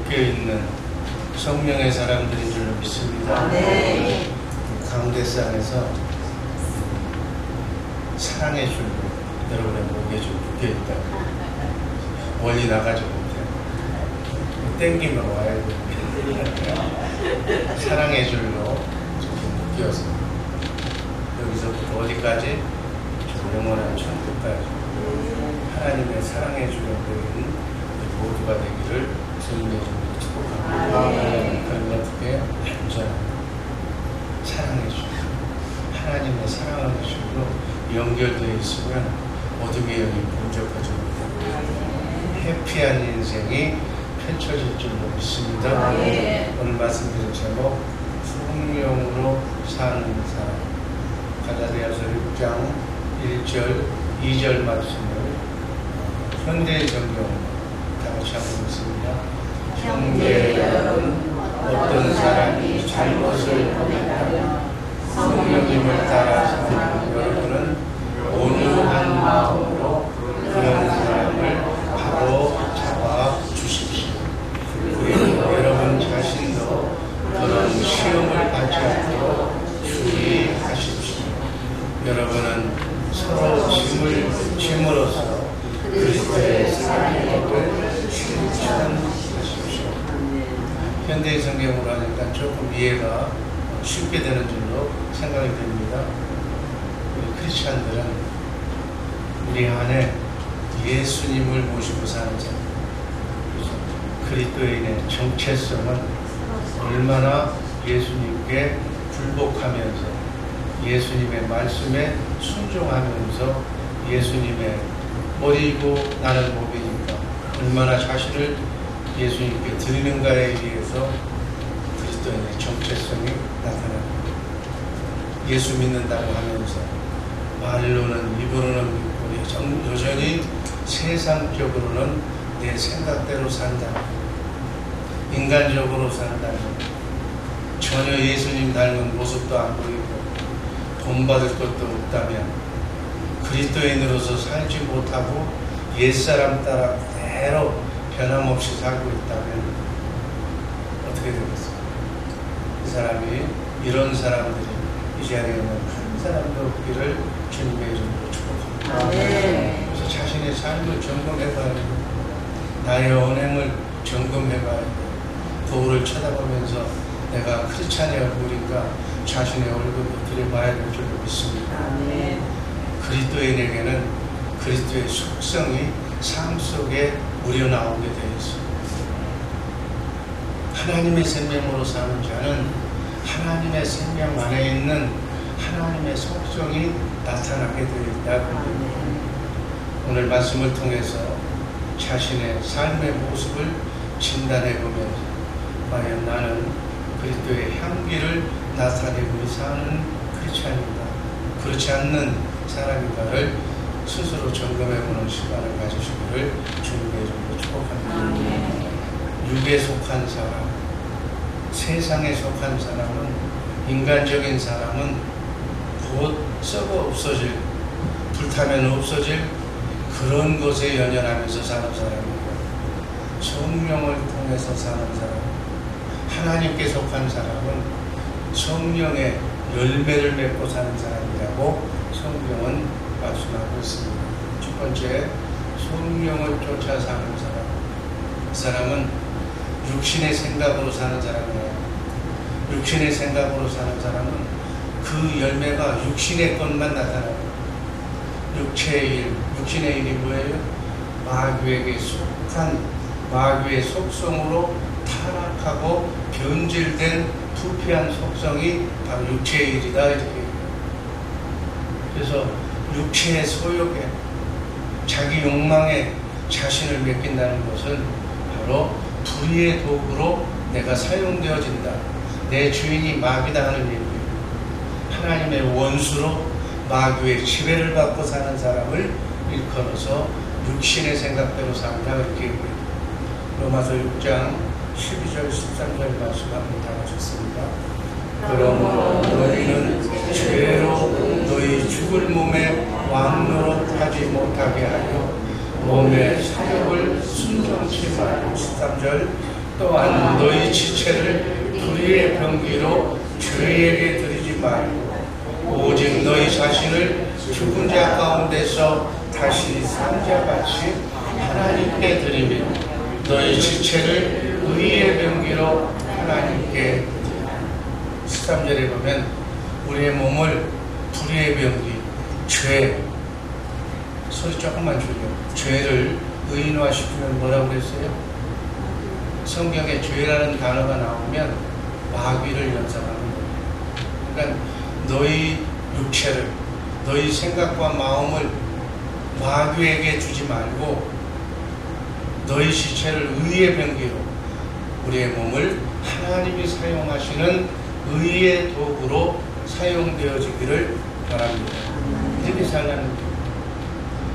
묶여있는 성령의 사람들인 줄로 믿습니다. 네. 강대상에서 사랑의 줄로 여러분의 목에 좀 묶여있다. 멀리 나가지 못해. 땡기면 와야 돼. 사랑의 줄로 이렇게 묶여서 여기서부터 어디까지? 영원한 천국까지 하나님의 사랑의 줄로 되는 모두가 되기를 주님의 이름으로 축복합니다. 그럼 어떻게? 완전 사랑의 줄, 하나님의 사랑하는 줄로 연결되어 있으면 어둠의 영이 범접하지 못하고 해피한 인생이 펼쳐질 줄로 믿습니다. 오늘 말씀드린 제목 성령으로 사는 사람, 갈라디아서 6장 1절, 2절 말씀을 현대 성경으로 다 같이 한번 읽습니다. 형제 여러분, 어떤 사람이 잘못을 범했다면 성령님을 따라서 여러분은 온유한 마음으로 그런 사람을 바로 잡아 주십시오. 그리고 여러분 자신도 그런 시험을 받지 않도록 주의하십시오. 여러분은 서로 짐으로써 그리스도의 사랑의 법을 실천하십시오. 현대의 성경으로 하니까 조금 이해가 쉽게 되는 줄로 생각이 됩니다. 우리 크리스찬들은 우리 안에 예수님을 모시고 사는 사람, 그리스도인의 정체성은 얼마나 예수님께 굴복하면서 예수님의 말씀에 순종하면서 예수님의 머리이고 나는 몸이니까 얼마나 자신을 예수님께 드리는가에 의해서 그리스도인의 정체성이 나타납니다. 예수 믿는다고 하면서 말로는 입으로는 믿고 여전히 세상적으로는 내 생각대로 산다, 인간적으로 산다, 전혀 예수님 닮은 모습도 안 보이고 돈 받을 것도 없다면 그리스도인으로서 살지 못하고 옛사람 따라 그대로 변함없이 살고 있다면 어떻게 되겠어요? 이 사람이, 이런 사람들이 이 자리에는 한 사람도 없기를 주님의 이름으로 축복합니다. 그래서 자신의 삶을 점검해봐야 돼요. 나의 언행을 점검해봐야 돼요. 거울을 쳐다보면서 내가 크리스찬의 얼굴인가 자신의 얼굴을 들여봐야 될 줄로 믿습니다. 그리스도인에게는 그리스도의 속성이 삶 속에 우려나오게 되어 있습니다. 하나님의 생명으로 사는 자는 하나님의 생명 안에 있는 하나님의 속성이 나타나게 되어 있다. 오늘 말씀을 통해서 자신의 삶의 모습을 진단해 보면서 과연 나는 그리스도의 향기를 나타내고 사는 크리스찬인가, 그렇지 않는 사람인가를 스스로 점검해보는 시간을 가지시기를 주님의 이름으로 축복합니다. 육에 속한 사람, 세상에 속한 사람은, 인간적인 사람은 곧 썩어 없어질, 불타면 없어질 그런 것에 연연하면서 사는 사람이고, 성령을 통해서 사는 사람, 하나님께 속한 사람은 성령의 열매를 맺고 사는 사람이라고 성경은 말씀하고 있습니다. 첫 번째, 성령을 쫓아 사는 사람. 그 사람은 육신의 생각으로 사는 사람이에요. 육신의 생각으로 사는 사람은 그 열매가 육신의 것만 나타나요. 육체의 일, 육신의 일이 뭐예요? 마귀에게 속한, 마귀의 속성으로 타락하고 변질된 부패한 속성이 바로 육체의 일이다, 이렇게. 그래서 육체의 소욕에, 자기 욕망에 자신을 맡긴다는 것은 바로 불의의 도구로 내가 사용되어진다, 내 주인이 마귀다 하는 얘기예요. 하나님의 원수로 마귀의 지배를 받고 사는 사람을 일컬어서 육신의 생각대로 산다, 이렇게 얘기해요. 로마서 6장 12절 13절 말씀 한번 다 하셨습니다. 그러므로 너희는 죄로 너희 죽을 몸에 왕노릇하지 못하게 하여 몸의 사욕을 순종치 말고. 13절 또한 너희 지체를 불의의 병기로 죄에게 드리지 말고 오직 너희 자신을 죽은 자 가운데서 다시 산 자같이 하나님께 드리며 너희 지체를 의의 병기로 하나님께 13절에 보면 우리의 몸을 불의의 병기, 죄, 소리 조금만 줄여, 죄를 의인화시키면 뭐라고 그랬어요? 성경에 죄라는 단어가 나오면 마귀를 연상하는 거예요. 그러니까 너희 육체를, 너희 생각과 마음을 마귀에게 주지 말고 너희 지체를 의의 병기로 우리의 몸을 하나님이 사용하시는 의의 도구로 사용되어지기를 바랍니다. 이렇게 살라는 거예요.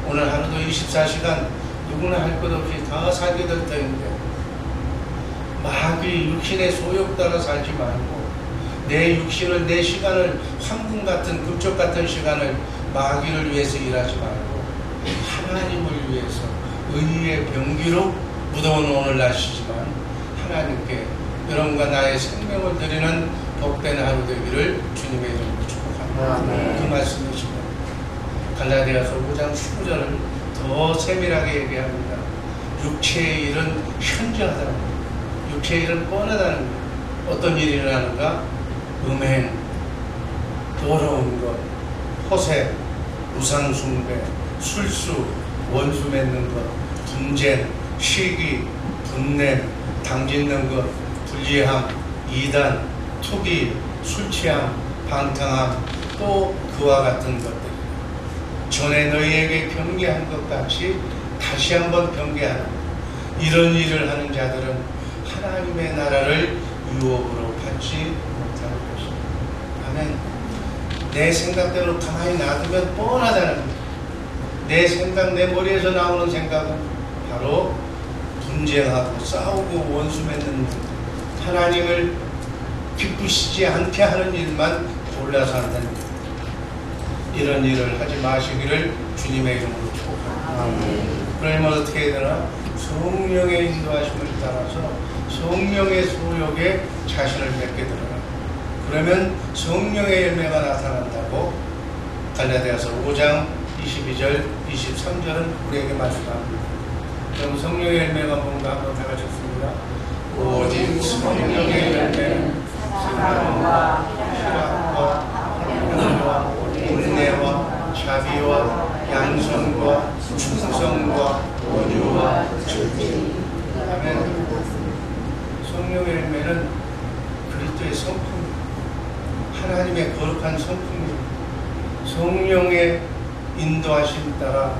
오늘 하루도 24시간 누구나 할 것 없이 다 살게 될 터인데 마귀 육신의 소욕 따라 살지 말고 내 육신을, 내 시간을, 황금 같은 급적 같은 시간을 마귀를 위해서 일하지 말고 하나님을 위해서 의의 병기로 무더운 오늘 날씨지만 하나님께 여러분과 나의 생명을 드리는 복된 하루 되기를 주님의 이름으로 축복합니다. 그 말씀이십니다. 갈라디아서 5장 19절을 더 세밀하게 얘기합니다. 육체의 일은 현저하다는 거예요. 육체의 일은 뻔하다는 거예요. 어떤 일이 일어나는가? 음행, 더러운 것, 호색, 우상숭배, 술수, 원수 맺는 것, 분쟁, 시기, 분냄, 당짓는 것, 불리함, 이단, 투기, 술취함, 방탕함, 또 그와 같은 것들. 전에 너희에게 경계한 것 같이 다시 한번 경계하는 이런 일을 하는 자들은 하나님의 나라를 유업으로 받지 못할 것입니다. 아멘. 내 생각대로 가만히 놔두면 뻔하다는 거예요. 내 생각, 내 머리에서 나오는 생각은 바로 분쟁하고 싸우고 원수 맺는 하나님을 기쁘시지 않게 하는 일만 골라서 한다는 거예요. 이런 일을 하지 마시기를 주님의 이름으로 축복합니다. 그러면 어떻게 해야 되나? 성령의 인도하심을 따라서 성령의 소욕에 자신을 맺게 되라. 그러면 성령의 열매가 나타난다고 갈라디아서 5장 22절, 23절은 우리에게 말씀합니다. 그럼 성령의 열매가 뭔가 한번 다 같이 읽습니다. 오직 성령의 열매는 사랑과 희락과 화평과 인내와 자비와 양선과 충성과 온유와 절제. 아멘. 성령의 열매는 그리스도의 성품, 하나님의 거룩한 성품입니다. 성령의 인도하심 따라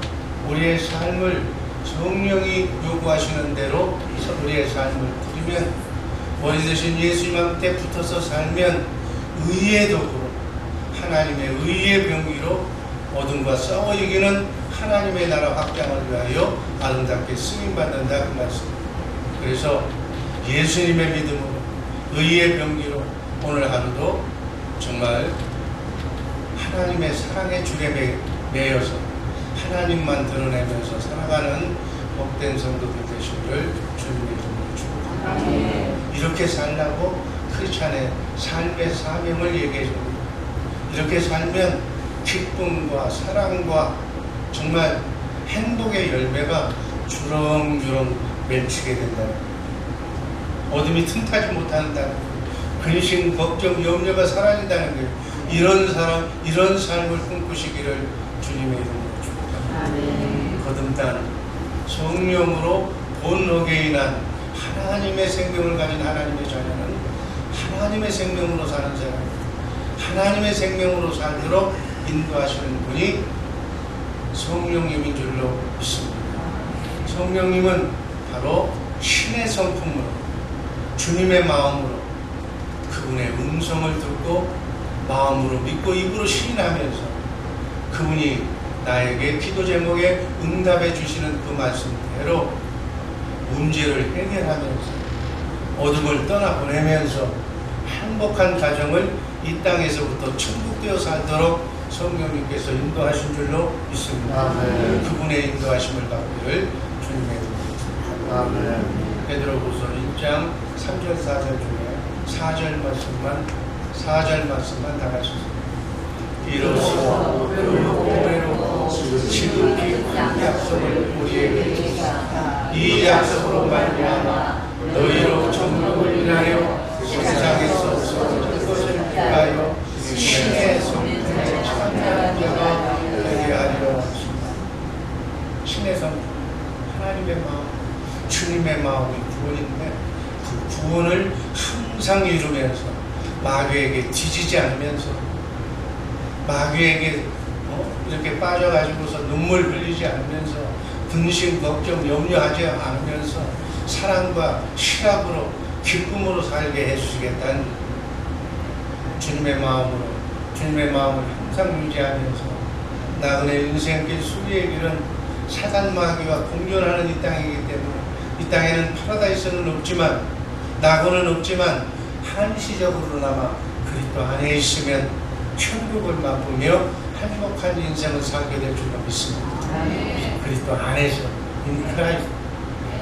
우리의 삶을 성령이 요구하시는 대로 우리의 삶을 드리면 머리 대신 예수님 앞에 붙어서 살면 의의 도구로 하나님의 의의 병기로 어둠과 싸워 이기는 하나님의 나라 확장을 위하여 아름답게 쓰임받는다 그 말씀. 그래서 예수님의 믿음으로 의의 병기로 오늘 하루도 정말 하나님의 사랑의 줄에 매여서 하나님만 드러내면서 살아가는 복된 성도들 되시기를 주님의 이름으로 축복합니다. 이렇게 살라고 크리스찬의 삶의 사명을 얘기해 줍니다. 이렇게 살면 기쁨과 사랑과 정말 행복의 열매가 주렁주렁 맺히게 된다는 거예요. 어둠이 틈타지 못한다는 거예요. 근심, 걱정, 염려가 사라진다는 거예요. 이런 삶을 꿈꾸시기를 주님의 이름으로 축복합니다. 거듭난 성령으로 본어게 인한 하나님의 생명을 가진 하나님의 자녀는 하나님의 생명으로 사는 사람, 하나님의 생명으로 살도록 인도하시는 분이 성령님인 줄로 믿습니다. 성령님은 바로 신의 성품으로 주님의 마음으로 그분의 음성을 듣고 마음으로 믿고 입으로 시인하면서 그분이 나에게 기도 제목에 응답해 주시는 그 말씀대로 문제를 해결하면서 어둠을 떠나보내면서 행복한 가정을 이 땅에서부터 천국되어 살도록 성령님께서 인도하신 줄로 믿습니다. 그분의 인도하심을 받기를 주님의 이름으로 축복합니다. 베드로후서 1장 5장 3절 4절 중에 4절 말씀만 다 같이 이로써 의롭고 지극히 큰 약속을 우리에게 주시사 이 약속으로 말미암아 너희로 정욕을 인하여 세상에서 썩어질 것을 피하여 신의 성품에 참여하는 자가 되게 하리라 하십니다. 신의 성품, 하나님의 마음, 주님의 마음이 구원인데 그 구원을 항상 이루면서 마귀에게 뒤지지 않으면서 마귀에게 이렇게 빠져가지고서 눈물 흘리지 않으면서 근심, 걱정, 염려하지 않으면서 사랑과 실합으로 기쁨으로 살게 해주시겠다는 주님의 마음으로 주님의 마음을 항상 유지하면서 나그네 인생길 수리의 길은 사단 마귀와 공존하는 이 땅이기 때문에 이 땅에는 파라다이스는 없지만 낙원은 없지만 한시적으로나마 그리스도 안에 있으면 천국을 맛보며 행복한 인생을 살게 될 줄로 믿습니다. 그리스도 안에서 인크라이스트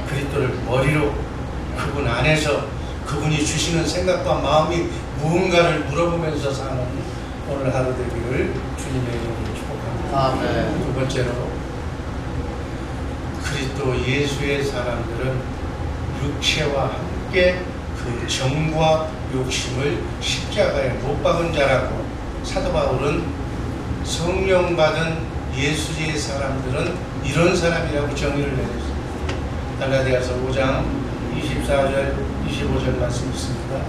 그리스도를 머리로 그분 안에서 그분이 주시는 생각과 마음이 무언가를 물어보면서 사는 오늘 하루 되기를 주님의 이름으로 축복합니다. 아멘. 두 번째로 그리스도 예수의 사람들은 육체와 함께 그 정과 욕심을 십자가에 못 박은 자라고 사도 바울은 성령 받은 예수의 사람들은 이런 사람이라고 정의를 내렸습니다. 갈라디아서 5장 24절 25절 말씀 있습니다.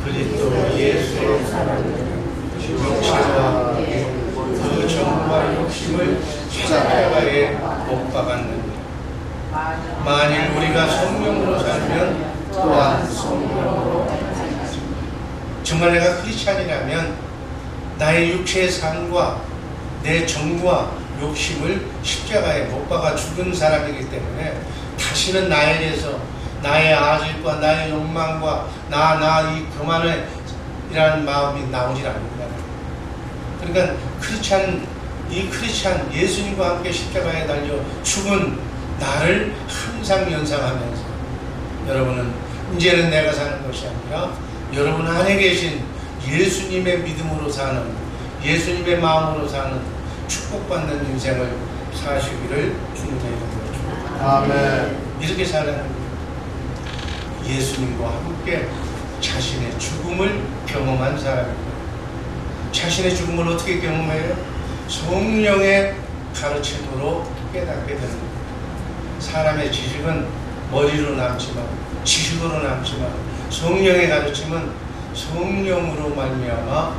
그리스도 예수의 사람들은 육체와 함께 그 정과 욕심을 십자가에 못 박았느니라. 만일 우리가 성령으로 살면 또한 성령으로 정말 내가 크리스찬이라면 나의 육체의 삶과 내 정과 욕심을 십자가에 못 박아 죽은 사람이기 때문에 다시는 나에 대해서 나의 아질과 나의 욕망과 이 그만해 이라는 마음이 나오질 않는다. 그러니까 크리스찬 예수님과 함께 십자가에 달려 죽은 나를 항상 연상하면서 여러분은 이제는 내가 사는 것이 아니라 여러분 안에 계신 예수님의 믿음으로 사는 예수님의 마음으로 사는 축복받는 인생을 사시기를 주님의 이름으로 축복합니다. 아멘. 이렇게 살라는 거예요. 예수님과 함께 자신의 죽음을 경험한 사람입니다. 자신의 죽음을 어떻게 경험해요? 성령의 가르침으로 깨닫게 되는 거예요. 사람의 지식은 머리로 남지만 지식으로 남지만 성령의 가르침은 성령으로 말미암아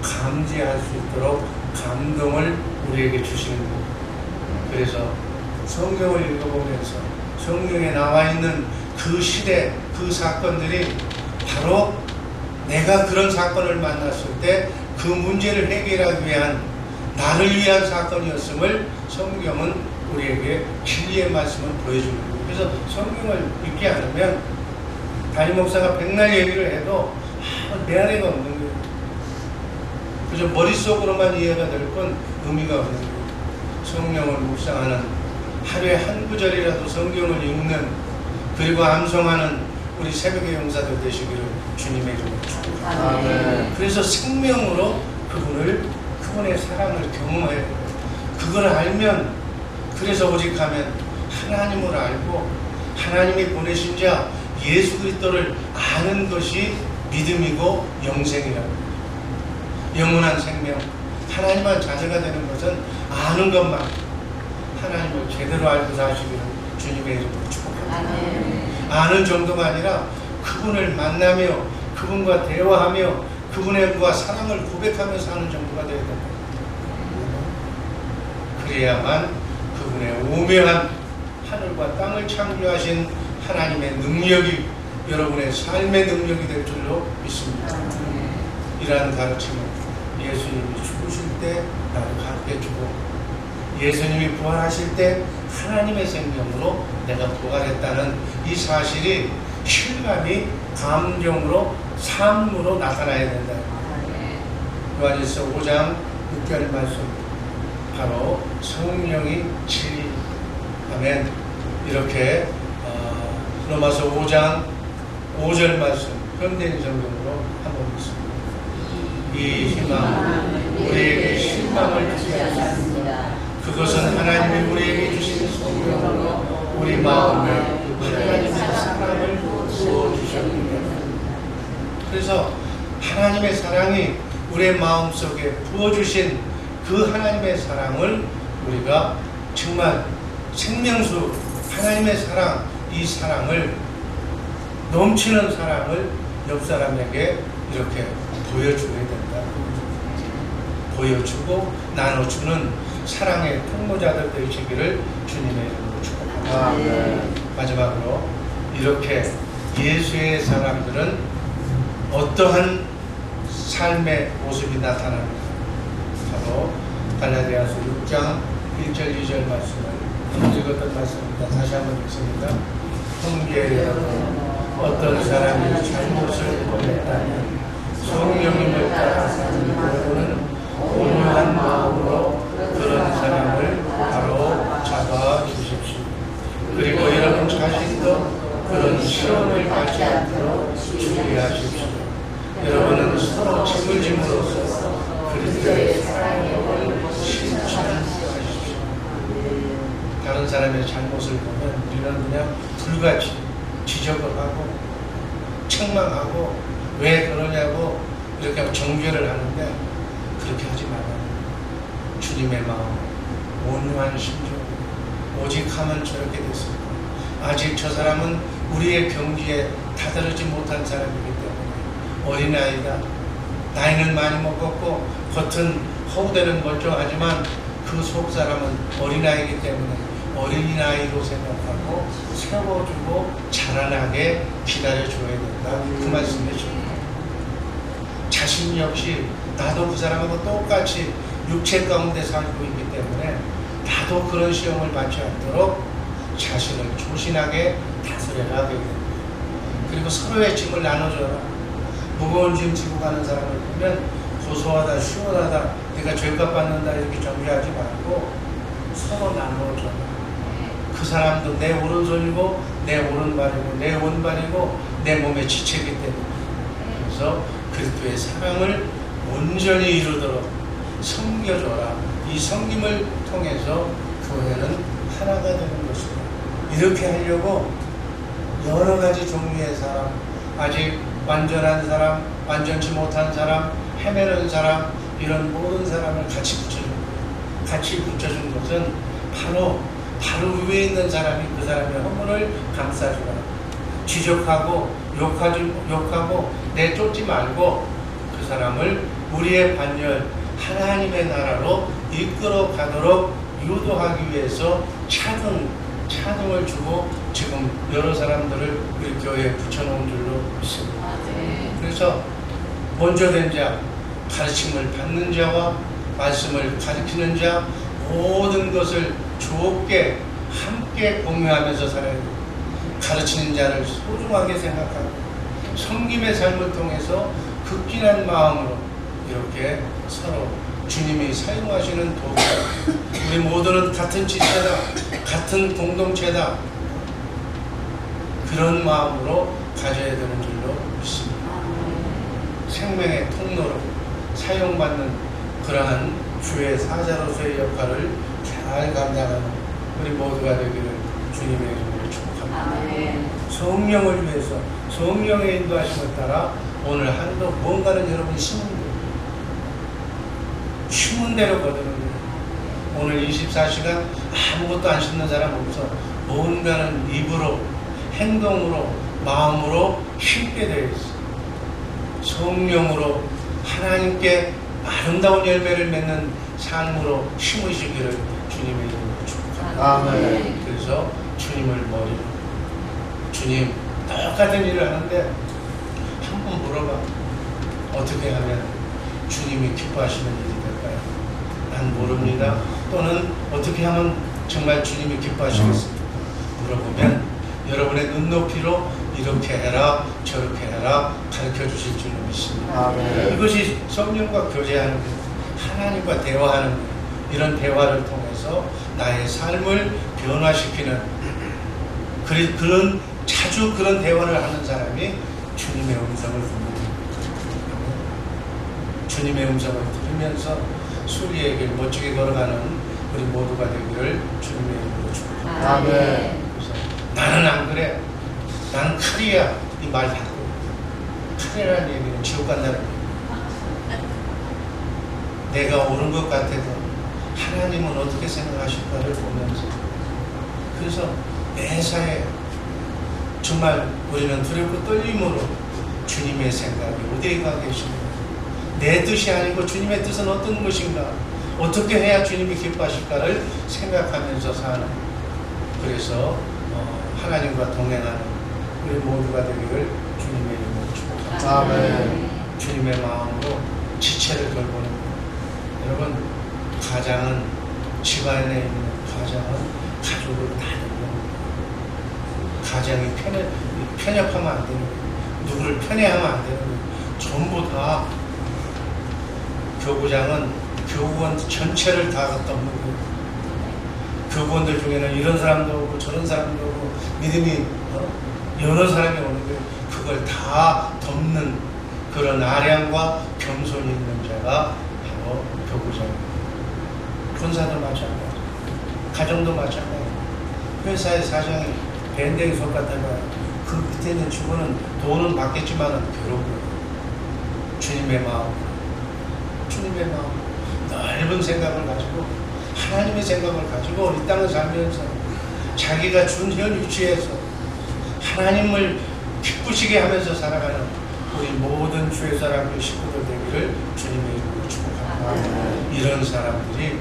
감지할 수 있도록 감동을 우리에게 주시는 거예요. 그래서 성경을 읽어보면서 성경에 나와 있는 그 시대 그 사건들이 바로 내가 그런 사건을 만났을 때 그 문제를 해결하기 위한 나를 위한 사건이었음을 성경은 우리에게 진리의 말씀을 보여주는 거예요. 그래서 성경을 읽지 않으면 담임 목사가 백날 얘기를 해도 메아리가 없는 거예요. 그저 머릿속으로만 이해가 될 뿐 의미가 없는 거예요. 성령을 묵상하는 하루에 한 구절이라도 성경을 읽는 그리고 암송하는 우리 새벽의 용사들 되시기를 주님의 이름으로 축복합니다. 그래서 생명으로 그분의 사랑을 경험해야 돼요. 그걸 알면 그래서 오직 하면 하나님을 알고 하나님이 보내신 자 예수 그리스도를 아는 것이 믿음이고 영생이라고 합니다. 영원한 생명 하나님만 자녀가 되는 것은 아는 것만 하나님을 제대로 알고 사시기를 주님의 이름으로 축복합니다. 아는 정도가 아니라 그분을 만나며 그분과 대화하며 그분의 사랑을 고백하며 사는 정도가 되어야 됩니다. 그래야만 그분의 오묘한 하늘과 땅을 창조하신 하나님의 능력이 여러분의 삶의 능력이 될 줄로 믿습니다. 이러한 가르침은 예수님이 죽으실 때 나를 가르쳐주고 예수님이 부활하실 때 하나님의 생명으로 내가 부활했다는 이 사실이 실감이 감정으로 삶으로 나타나야 된다. 요한일서 5장 6절 말씀 바로 성령이 진리. 아멘. 이렇게 로마서 5장 5절 말씀 현대인 성경으로 한번 읽습니다. 이 희망 우리에게 실망을 주지 않습니다. 그것은 하나님이 우리에게 주신 성령으로 우리 마음에 하나님의 사랑을 부어주셨습니다. 그래서 하나님의 사랑이 우리의 마음속에 부어주신 그 하나님의 사랑을 우리가 정말 생명수 하나님의 사랑, 이 사랑을 넘치는 사랑을 옆 사람에게 이렇게 보여줘야 된다. 보여주고 나눠주는 사랑의 통로자들 되시기를 주님의 이름으로 축복합니다. 마지막으로 이렇게 예수의 사람들은 어떠한 삶의 모습이 나타납니다. 바로 갈라디아서 6장 1절 2절 말씀을 읽었던 말씀입니다. 다시 한번 읽습니다. 형제 여러분, 어떤 사람이 잘못을 범했다면 성령님을 따라 사는 여러분은 온유한 마음으로 그런 사람을 바로 잡아 주십시오. 그리고 여러분 자신도 그런 시험을 받지 않도록 주의하십시오. 여러분은 서로 짐을 짐으로써 그리스도의 사랑의 영을 실천하십시오. 다른 사람의 잘못을 보면 우리는 그냥 불같이 지적을 하고 책망하고 왜 그러냐고 이렇게 정죄를 하는데 그렇게 하지 말아요. 주님의 마음, 온유한 심정, 오직 하면 저렇게 됐습니다. 아직 저 사람은 우리의 경지에 다다르지 못한 사람이기 때문에 어린아이다. 나이는 많이 먹었고 겉은 허우대는 멀쩡하지만 그 속 사람은 어린아이기 때문에 어린아이로 생각하고 세워주고 자라나게 기다려줘야 된다. 그 말씀이죠. 자신 역시 나도 그 사람하고 똑같이 육체 가운데 살고 있기 때문에 나도 그런 시험을 받지 않도록 자신을 조신하게 다스려야 되겠다. 그리고 서로의 짐을 나눠줘라. 무거운 짐 지고 가는 사람을 보면 고소하다, 시원하다, 내가 죄값 받는다 이렇게 정죄하지 말고 서로 나눠줘라. 그 사람도 내 오른손이고 내 오른발이고 내 왼발이고 내 몸의 지체이기 때문에 그래서 그리스도의 사랑을 온전히 이루도록 섬겨줘라. 이 섬김을 통해서 교회는 하나가 되는 것입니다. 이렇게 하려고 여러 가지 종류의 사람, 아직 완전한 사람, 완전치 못한 사람, 헤매는 사람, 이런 모든 사람을 같이 붙여준 거예요. 같이 붙여준 것은 바로 위에 있는 사람이 그 사람의 허물을 감싸주라. 지적하고 욕하고 내쫓지 말고 그 사람을 우리의 반열 하나님의 나라로 이끌어 가도록 유도하기 위해서 차등을 주고 지금 여러 사람들을 우리 교회에 붙여놓은 줄로 믿습니다. 그래서 먼저 된 자, 가르침을 받는 자와 말씀을 가르치는 자 모든 것을 좋게 함께 공유하면서 살아야 됩니다. 가르치는 자를 소중하게 생각하고 섬김의 삶을 통해서 극진한 마음으로 이렇게 서로 주님이 사용하시는 도구다. 우리 모두는 같은 지체다. 같은 공동체다. 그런 마음으로 가져야 되는 줄로 믿습니다. 생명의 통로로 사용받는 그러한 주의 사자로서의 역할을 잘 감당하는 우리 모두가 되기를 주님의 이름으로 축복합니다. 성령을 위해서 성령의 인도하심을 따라 오늘 하루도 뭔가는 여러분이 심은 대로 거두는 거예요. 오늘 24시간 아무것도 안 심는 사람 없어. 뭔가는 입으로, 행동으로, 마음으로 심게 되어 있어. 성령으로 하나님께 아름다운 열매를 맺는 삶으로 심으시기를 주님의 이름으로 축복합니다. 그래서 주님을 머리로 주님 똑같은 일을 하는데 한 번 물어봐. 어떻게 하면 주님이 기뻐하시는 일이 될까요? 난 모릅니다. 또는 어떻게 하면 정말 주님이 기뻐하시겠습니까? 물어보면 여러분의 눈높이로 이렇게 해라 저렇게 해라 가르쳐 주실 줄로 믿습니다. 이것이 성령과 교제하는 것, 하나님과 대화하는 것, 이런 대화를 통해서 나의 삶을 변화시키는 그런 아주 그런 대화를 하는 사람이 주님의 음성을 듣는, 주님의 음성을 들으면서 순리의 길 멋지게 걸어가는 우리 모두가 되기를 주님의 이름으로 축복합니다. 아멘. 나는 안 그래. 나는 칼이야. 이 말 바꾸고. 칼이라는 얘기는 지옥 간다는 얘기야. 내가 옳은 것 같아도 하나님은 어떻게 생각하실까를 보면서, 그래서 매사에 정말 우리는 두렵고 떨림으로 주님의 생각이 어디에 가 계신가, 내 뜻이 아니고 주님의 뜻은 어떤 것인가, 어떻게 해야 주님이 기뻐하실까를 생각하면서 사는, 그래서 하나님과 동행하는 우리 모두가 되기를 주님의 이름으로 축복합니다. 아멘. 주님의 마음으로 지체를 돌보는, 여러분, 가장은, 집안에 있는 가장은 가족을 나누는, 가장이 편협하면 안 되는 거예요. 누구를 편애하면 안 되는 거예요. 전부 다, 교구장은 교구원 전체를 다 갖다 없는 거예요. 교구원들 중에는 이런 사람도 오고 저런 사람도 오고 믿음이 여러 사람이 오는 거예요. 그걸 다 덮는 그런 아량과 겸손이 있는 자가 바로 교구장입니다. 군사도 마찬가지, 가정도 마찬가지, 회사의 사장이 밴댕이 손가락과 그 밑에 있는 직원은 돈은 받겠지만 괴로워요. 주님의 마음, 주님의 마음, 넓은 생각을 가지고 하나님의 생각을 가지고 이 땅을 살면서 자기가 준 현 위치에서 하나님을 기쁘시게 하면서 살아가는 우리 모든 주의 사람들 식구들 되기를 주님의 이름으로 축복합니다. 이런 사람들이,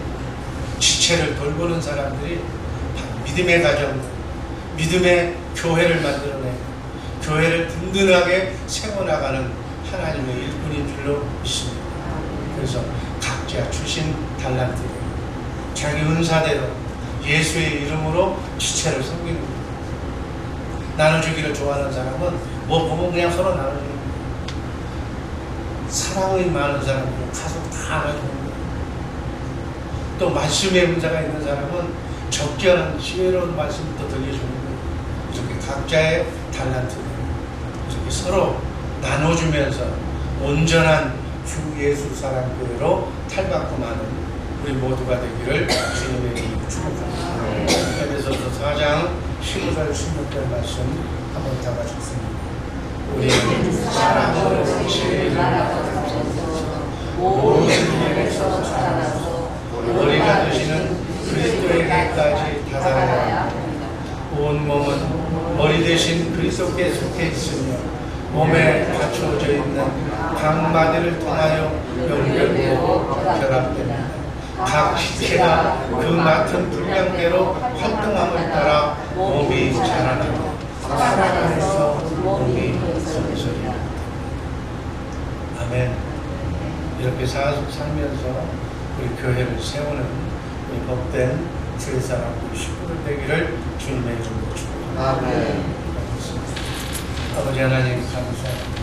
지체를 돌보는 사람들이 믿음의 가정, 믿음의 교회를 만들어내고 교회를 든든하게 세워나가는 하나님의 일꾼인 줄로 믿습니다. 그래서 각자 주신 달란트를 자기 은사대로 예수의 이름으로 지체를 섬기는 거예요. 나눠주기를 좋아하는 사람은 뭐 보면 그냥 서로 나눠주는 거예요. 사랑이 많은 사람들은 가서 다 나눠주는 거예요. 또 말씀의 은사가 있는 사람은 적절한 지혜로운 말씀부터 들려주는 거예요. 이렇게 각자의 달란트를 이렇게 서로 나눠주면서 온전한 주 예수 사랑 교회로 탈바꿈하는 우리 모두가 되기를 주님의 이름으로 축복합니다. 에베소서 4장 15절 16절 말씀 한번 다 같이 읽습니다. 우리는 사랑으로 진실을 나눠서 모든 일에서 살아나서 머리가 되시는 그리스도에게까지 다다라야 합니다. 온 몸은 머리 대신 그리스도께 속해 있으며 몸에 갖추어져 있는 각 마디를 통하여 연결되고 결합됩니다. 각 지체가 그 맡은 분량대로 활동함을 따라 몸이 자라나고 살아가면서 몸이 성소리입니다. 아멘. 이렇게 살면서 우리 교회를 세우는 우리 복된 주의 사람 우리 식구들 되기를 주님의 이름으로 축복합니다. 아멘. 아버지 하나님 감사합니다.